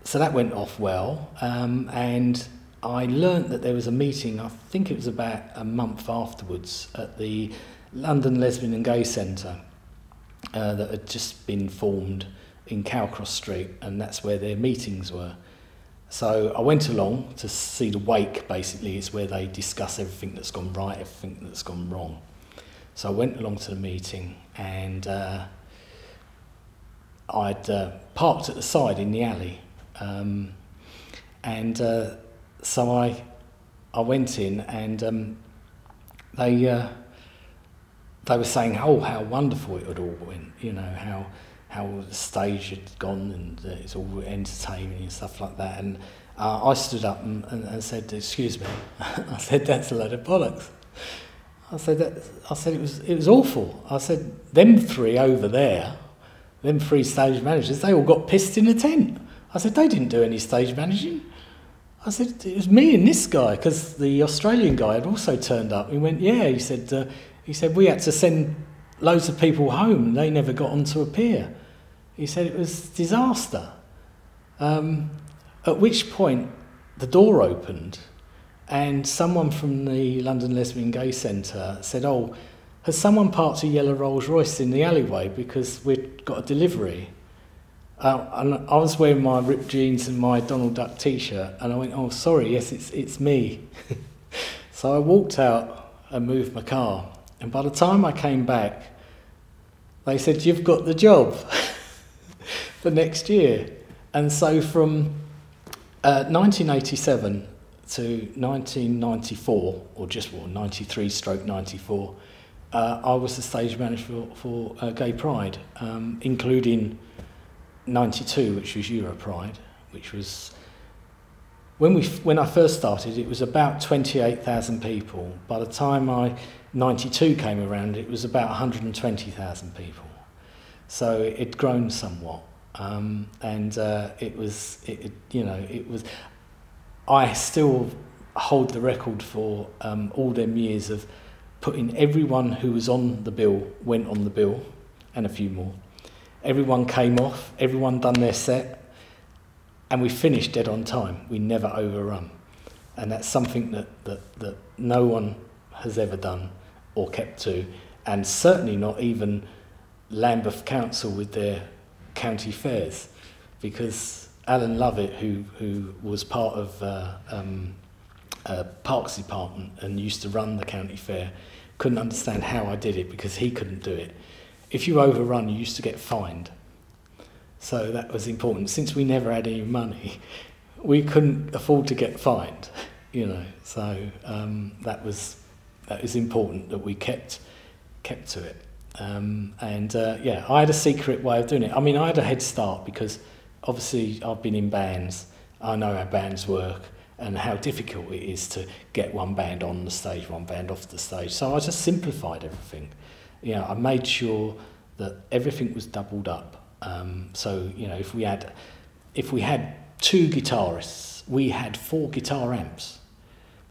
So that went off well, and I learnt that there was a meeting, I think it was about a month afterwards, at the London Lesbian and Gay Centre that had just been formed in Cowcross Street, and that's where their meetings were. So I went along to see the wake, basically. It's where they discuss everything that's gone right, everything that's gone wrong. So I went along to the meeting, and I'd parked at the side in the alley. So I went in, and they were saying, oh, how wonderful it had all went, you know, how the stage had gone and it's all entertaining and stuff like that. And I stood up and said, excuse me, I said, that's a load of bollocks. I said it was awful. I said, them 3 over there, them 3 stage managers, they all got pissed in a tent. I said, they didn't do any stage managing. I said, it was me and this guy, because the Australian guy had also turned up. He went, yeah, he said, we had to send loads of people home and they never got onto a pier. He said it was disaster. At which point the door opened and someone from the London Lesbian Gay Centre said, oh, because someone parked a yellow Rolls Royce in the alleyway because we'd got a delivery. And I was wearing my ripped jeans and my Donald Duck t-shirt, and I went, oh, sorry, yes, it's me. So I walked out and moved my car, and by the time I came back, they said, you've got the job for next year. And so from 1987 to 1994, or just 93/94, I was the stage manager for Gay Pride, including 92, which was Europride, which was when I first started, it was about 28,000 people. By the time 92 came around, it was about 120,000 people. So it'd grown somewhat, and it was. I still hold the record for all them years of putting everyone who was on the bill went on the bill, and a few more. Everyone came off, everyone done their set, and we finished dead on time. We never overrun. And that's something that no one has ever done or kept to, and certainly not even Lambeth Council with their county fairs, because Alan Lovett, who was part of Parks Department and used to run the county fair, couldn't understand how I did it, because he couldn't do it. If you overrun, you used to get fined. So that was important. Since we never had any money, we couldn't afford to get fined, you know. So that was important, that we kept to it. Yeah, I had a secret way of doing it. I mean, I had a head start because obviously I've been in bands. I know how bands work and how difficult it is to get one band on the stage, one band off the stage. So I just simplified everything. You know, I made sure that everything was doubled up. So, you know, if we had 2 guitarists, we had 4 guitar amps,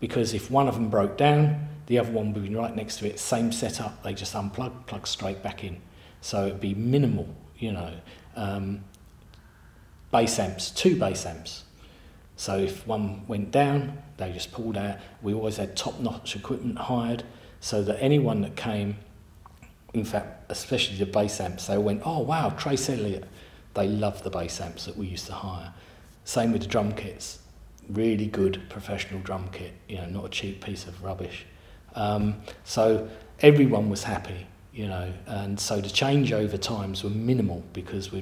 because if one of them broke down, the other one would be right next to it, same setup, they just unplug, plug straight back in. So it'd be minimal, you know. Bass amps, 2 bass amps. So if one went down, they just pulled out. We always had top-notch equipment hired, so that anyone that came, in fact, especially the bass amps, they went, oh wow, Trace Elliott. They loved the bass amps that we used to hire. Same with the drum kits. Really good professional drum kit, you know, not a cheap piece of rubbish. So everyone was happy, you know, and so the changeover times were minimal, because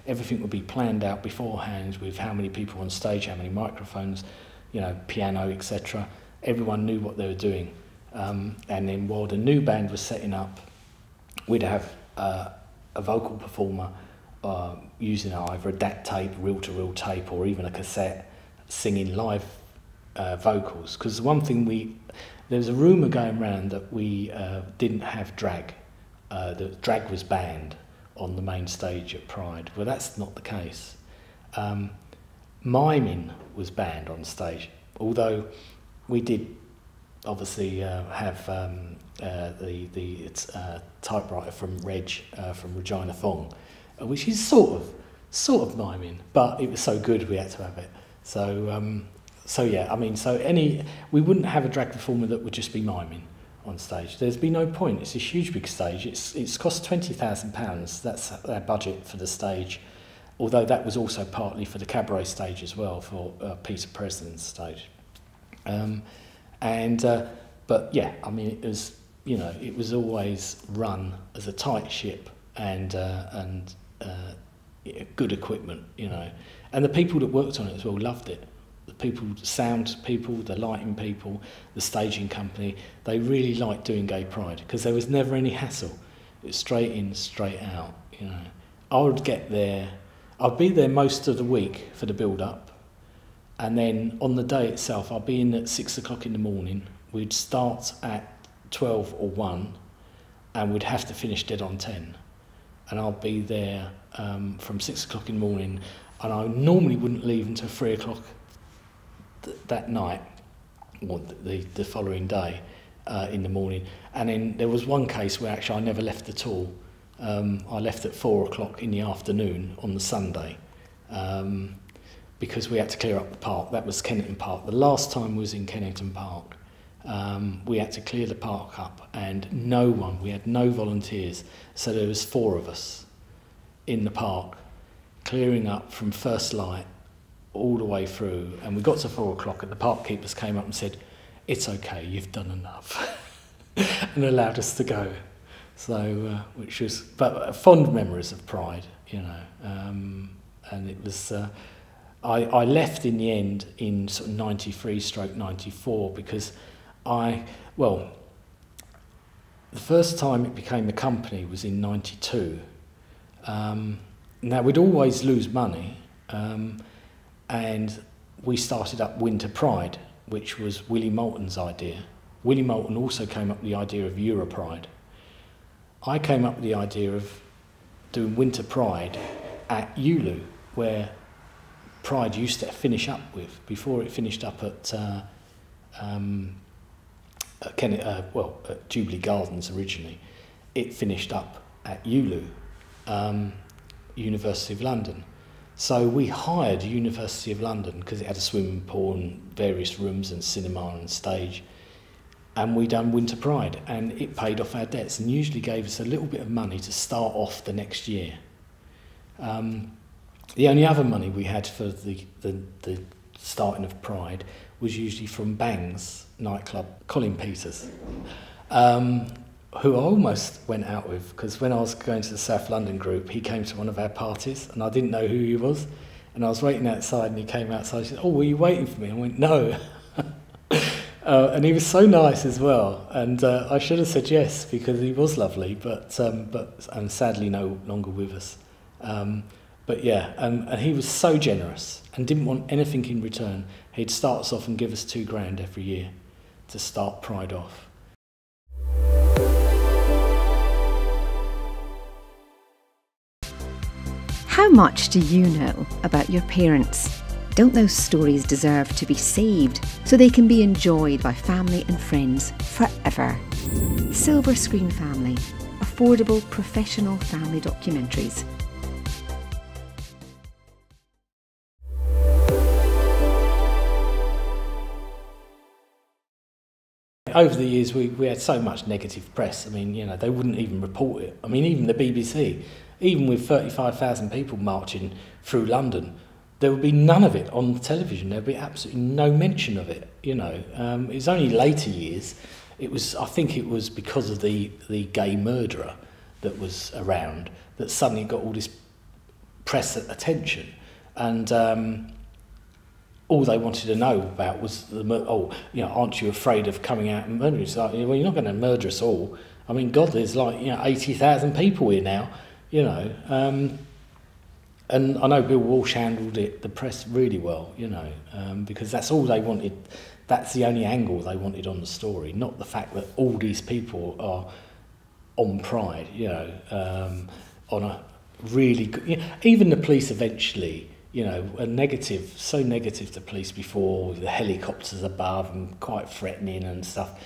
everything would be planned out beforehand with how many people on stage, how many microphones, you know, piano, etc. Everyone knew what they were doing. And then while the new band was setting up, we'd have a vocal performer using either a DAT tape, reel-to-reel tape, or even a cassette, singing live vocals. Because the one thing there was a rumour going around that we didn't have drag. The drag was banned on the main stage at Pride. Well, that's not the case. Miming was banned on stage, although we did obviously have the typewriter from Reg from Regina Thong, which is sort of miming, but it was so good we had to have it. So yeah, I mean, we wouldn't have a drag performer that would just be miming on stage. There's been no point. It's a huge big stage. It's cost £20,000. That's our budget for the stage, although that was also partly for the cabaret stage as well, for Peter President's stage. But yeah, I mean, it was always run as a tight ship and good equipment, you know, and the people that worked on it as well loved it. The people, the sound people, the lighting people, the staging company, they really liked doing Gay Pride because there was never any hassle. It was straight in, straight out, you know. I would get there, I'd be there most of the week for the build-up, and then on the day itself, I'd be in at 6 o'clock in the morning. We'd start at 12 or 1, and we'd have to finish dead on 10. And I'll be there from 6 o'clock in the morning, and I normally wouldn't leave until 3 o'clock that night, or the following day in the morning. And then there was one case where actually I never left at all. I left at 4 o'clock in the afternoon on the Sunday because we had to clear up the park. That was Kennington Park. The last time was in Kennington Park. We had to clear the park up, and we had no volunteers, so there was 4 of us in the park clearing up from first light all the way through, and we got to 4 o'clock and the park keepers came up and said, "It's okay, you've done enough," and allowed us to go. So, which was, but fond memories of Pride, you know, and it was, I left in the end in sort of 93/94 because the first time it became a company was in 92. Now we'd always lose money, and we started up Winter Pride, which was Willie Moulton's idea. Willie Moulton also came up with the idea of Europride. I came up with the idea of doing Winter Pride at ULU, where Pride used to finish up with, before it finished up at Jubilee Gardens originally. It finished up at ULU, University of London. So we hired University of London because it had a swimming pool and various rooms and cinema and stage. And we done Winter Pride, and it paid off our debts and usually gave us a little bit of money to start off the next year. The only other money we had for the starting of Pride was usually from Bangs nightclub, Colin Peters, who I almost went out with, because when I was going to the South London group, he came to one of our parties and I didn't know who he was, and I was waiting outside and he came outside and said, "Oh, were you waiting for me?" I went, "No." And he was so nice as well, and I should have said yes because he was lovely, but sadly no longer with us. But yeah, and he was so generous and didn't want anything in return. He'd start us off and give us £2,000 every year to start Pride off.
How much do you know about your parents? Don't those stories deserve to be saved so they can be enjoyed by family and friends forever? Silver Screen Family, affordable professional family documentaries.
Over the years, we had so much negative press. I mean, you know, they wouldn't even report it. I mean, even the BBC, even with 35,000 people marching through London, there would be none of it on television. There would be absolutely no mention of it, you know. It was only later years. I think it was because of the gay murderer that was around that suddenly got all this press attention. And all they wanted to know about was, aren't you afraid of coming out and murdering? It's like, well, you're not going to murder us all. I mean, God, there's 80,000 people here now, you know. And I know Bill Walsh handled the press really well, you know, because that's all they wanted. That's the only angle they wanted on the story, not the fact that all these people are on Pride, you know, on a really good... You know, even the police eventually, you know, so negative to police before, with the helicopters above and quite threatening and stuff.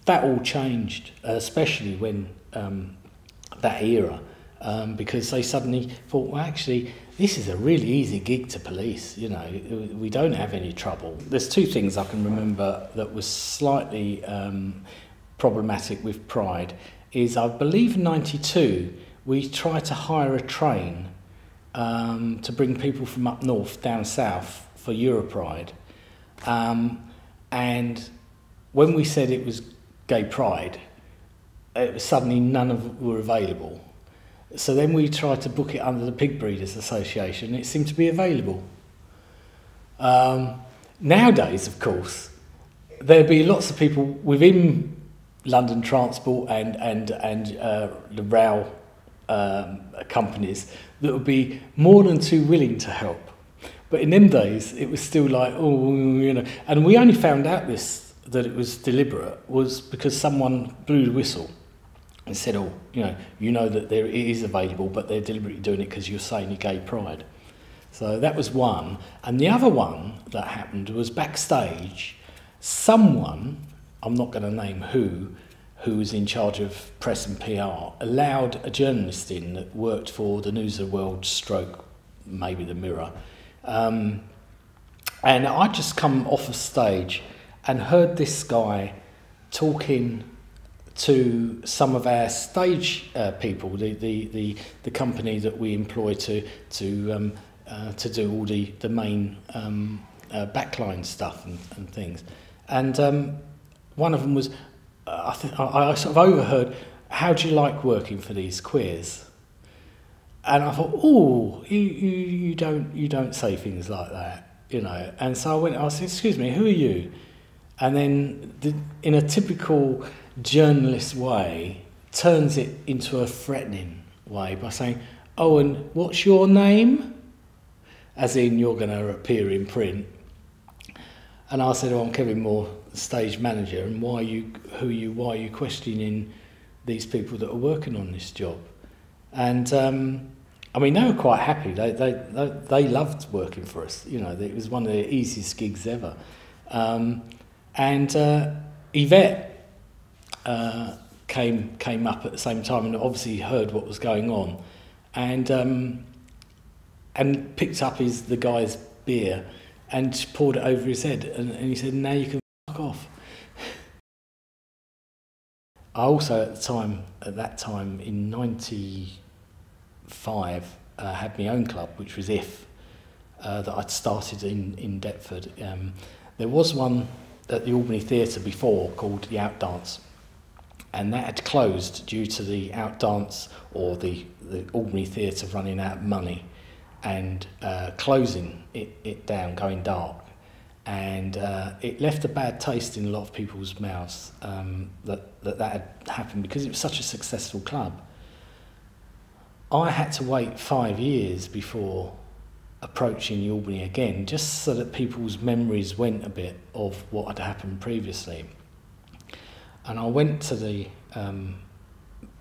That all changed, especially when that era. Because they suddenly thought, well, actually, this is a really easy gig to police, you know, we don't have any trouble. There's 2 things I can remember that was slightly problematic with Pride, is I believe in 92, we tried to hire a train to bring people from up north down south for Europride. And when we said it was Gay Pride, it was suddenly none of them were available. So then we tried to book it under the Pig Breeders Association, and it seemed to be available. Nowadays, of course, there'd be lots of people within London Transport and the rail companies that would be more than too willing to help. But in them days, it was still like, oh, you know. And we only found out that it was deliberate was because someone blew the whistle and said, oh, you know that it is available, but they're deliberately doing it because you're saying you're Gay Pride. So that was one. And the other one that happened was backstage, someone, I'm not going to name who was in charge of press and PR, allowed a journalist in that worked for the News of the World stroke, maybe the Mirror. And I'd just come off of stage and heard this guy talking to some of our stage people, the company that we employ to do all the main backline stuff and things. And one of them was, I sort of overheard, "How do you like working for these queers?" And I thought, "Oh, you don't say things like that, you know." And so I said, "Excuse me, who are you?" And then, in a typical journalist way, turns it into a threatening way by saying, "Oh, and what's your name?" As in, you're going to appear in print. And I said, "Oh, I'm Kevin Moore, the stage manager, and why are you questioning these people that are working on this job?" And I mean, they were quite happy. They loved working for us. You know, it was one of the easiest gigs ever. And Yvette came up at the same time and obviously heard what was going on, and picked up the guy's beer and poured it over his head, and he said, "Now you can fuck off." I also at that time in '95 had my own club, which was IF, that I'd started in Deptford. There was one at the Albany Theatre before called the Outdance, and that had closed due to the Outdance or the Albany Theatre running out of money and closing it down, going dark. And it left a bad taste in a lot of people's mouths that had happened because it was such a successful club. I had to wait 5 years before approaching the Albany again, just so that people's memories went a bit of what had happened previously. And I went to the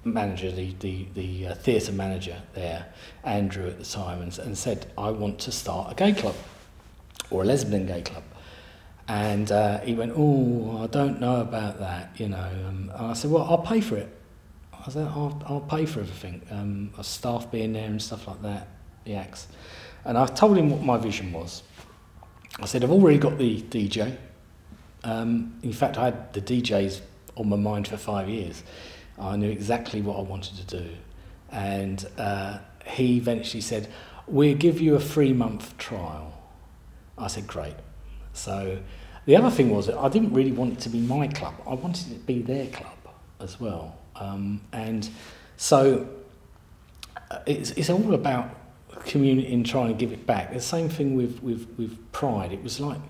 manager, the theatre manager there, Andrew at the time, and said, "I want to start a gay club, or a lesbian gay club." And he went, "Oh, I don't know about that, you know." And I said, "Well, I'll pay for it." I said, I'll pay for everything, staff being there and stuff like that, the acts. And I told him what my vision was. I said, "I've already got the DJ. In fact, I had the DJs on my mind for 5 years. I knew exactly what I wanted to do." And he eventually said, "We'll give you a 3-month trial." I said, "Great." So the other thing was that I didn't really want it to be my club. I wanted it to be their club as well. And so it's all about community and trying to give it back. The same thing with Pride. It was like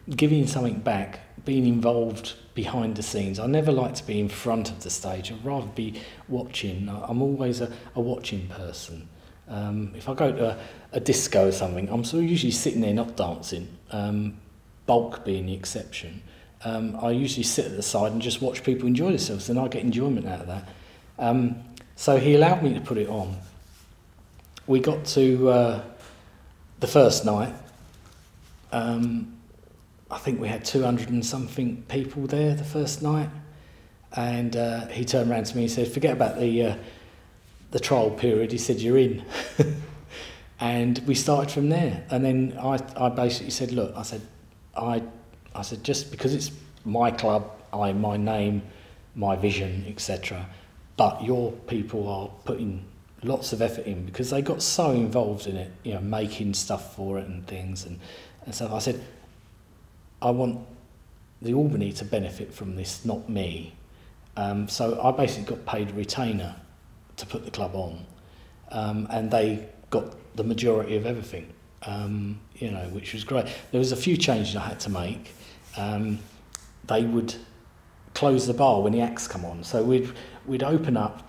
giving something back, being involved behind the scenes. I never like to be in front of the stage. I'd rather be watching. I'm always a watching person. If I go to a disco or something, I'm sort of usually sitting there not dancing, bulk being the exception. I usually sit at the side and just watch people enjoy themselves, and I get enjoyment out of that. So he allowed me to put it on. We got to the first night. I think we had 200 and something people there the first night, and he turned around to me and said, "Forget about the trial period." He said, "You're in." And we started from there. And then I basically said, "Look," I said, "just because it's my club, my name, my vision, etc. But your people are putting lots of effort in because they got so involved in it, you know, making stuff for it and things." And so I said, "I want the Albany to benefit from this, not me." So I basically got paid a retainer to put the club on, and they got the majority of everything, you know, which was great. There was a few changes I had to make. They would close the bar when the acts come on. So we'd open up,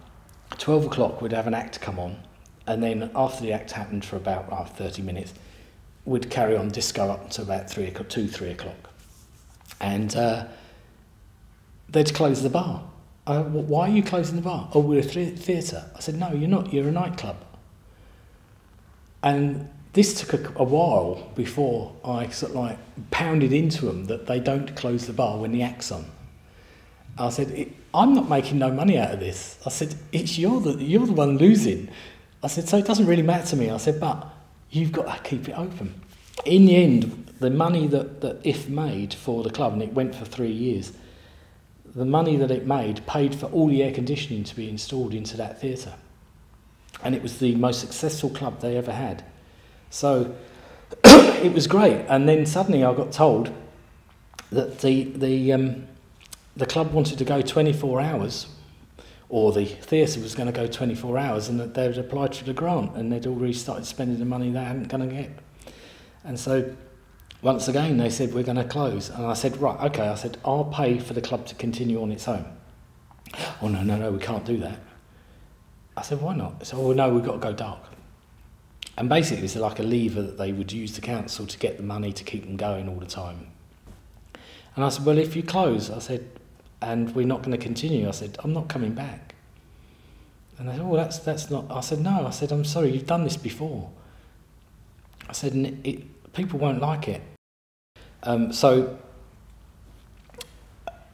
12 o'clock we'd have an act come on, and then after the act happened for about 30 minutes, we'd carry on disco up until about 3 o'clock. And they'd close the bar. "Why are you closing the bar?" "Oh, we're a theatre." I said, "No, you're not, you're a nightclub." And this took a while before I sort of like pounded into them that they don't close the bar when the act's on. I said, "I'm not making no money out of this." I said, you're the one losing." I said, "So it doesn't really matter to me." I said, "But you've got to keep it open." In the end, the money that IF made for the club, and it went for 3 years, the money that it made paid for all the air conditioning to be installed into that theatre. And it was the most successful club they ever had. So it was great. And then suddenly I got told that the club wanted to go 24 hours, or the theatre was going to go 24 hours, and that they'd applied for the grant and they'd already started spending the money they hadn't going to get. And so once again they said, we're going to close. And I said, right, okay. I said, I'll pay for the club to continue on its own. Oh, no, we can't do that. I said, why not? They said, oh, no, we've got to go dark. And basically it's like a lever that they would use the council to get the money to keep them going all the time. And I said, well, if you close, I said, and we're not going to continue, I said, I'm not coming back. And they said, oh, that's not... I said, no. I said, I'm sorry, you've done this before. I said, and people won't like it. So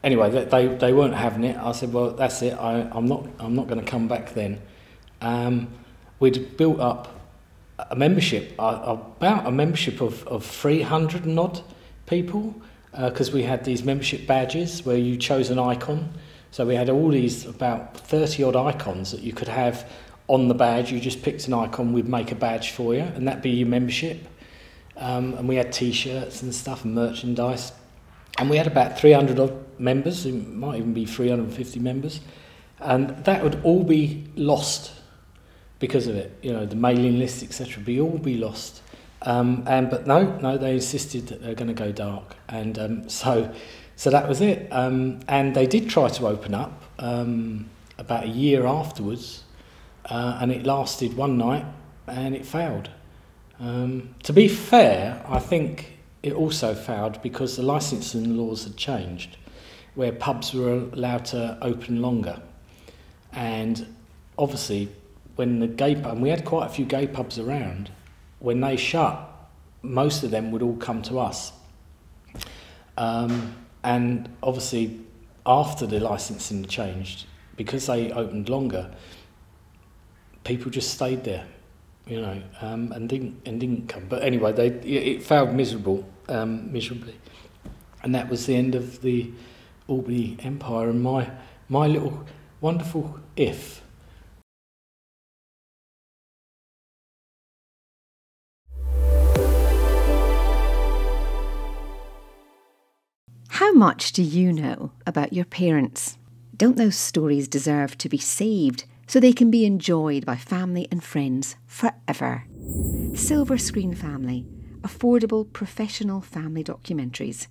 anyway, they weren't having it. I said, well, that's it. I'm not going to come back then. We'd built up a membership, about a membership of 300 and odd people, because we had these membership badges where you chose an icon. So we had all these about 30 odd icons that you could have on the badge. You just picked an icon, we'd make a badge for you, and that'd be your membership. And we had t-shirts and stuff and merchandise. And we had about 300 odd members, it might even be 350 members. And that would all be lost because of it. You know, the mailing list, etc., all be lost. But no, they insisted that they're going to go dark. And so that was it. And they did try to open up about a year afterwards. And it lasted one night and it failed. To be fair, I think it also failed because the licensing laws had changed, where pubs were allowed to open longer. And obviously, when the gay pub, and we had quite a few gay pubs around, when they shut, most of them would all come to us. And obviously, after the licensing changed, because they opened longer, people just stayed there, you know, and didn't come. But anyway, it failed miserably, and that was the end of the Albany Empire and my little wonderful if.
How much do you know about your parents? Don't those stories deserve to be saved so they can be enjoyed by family and friends forever? Silver Screen Family, affordable professional family documentaries.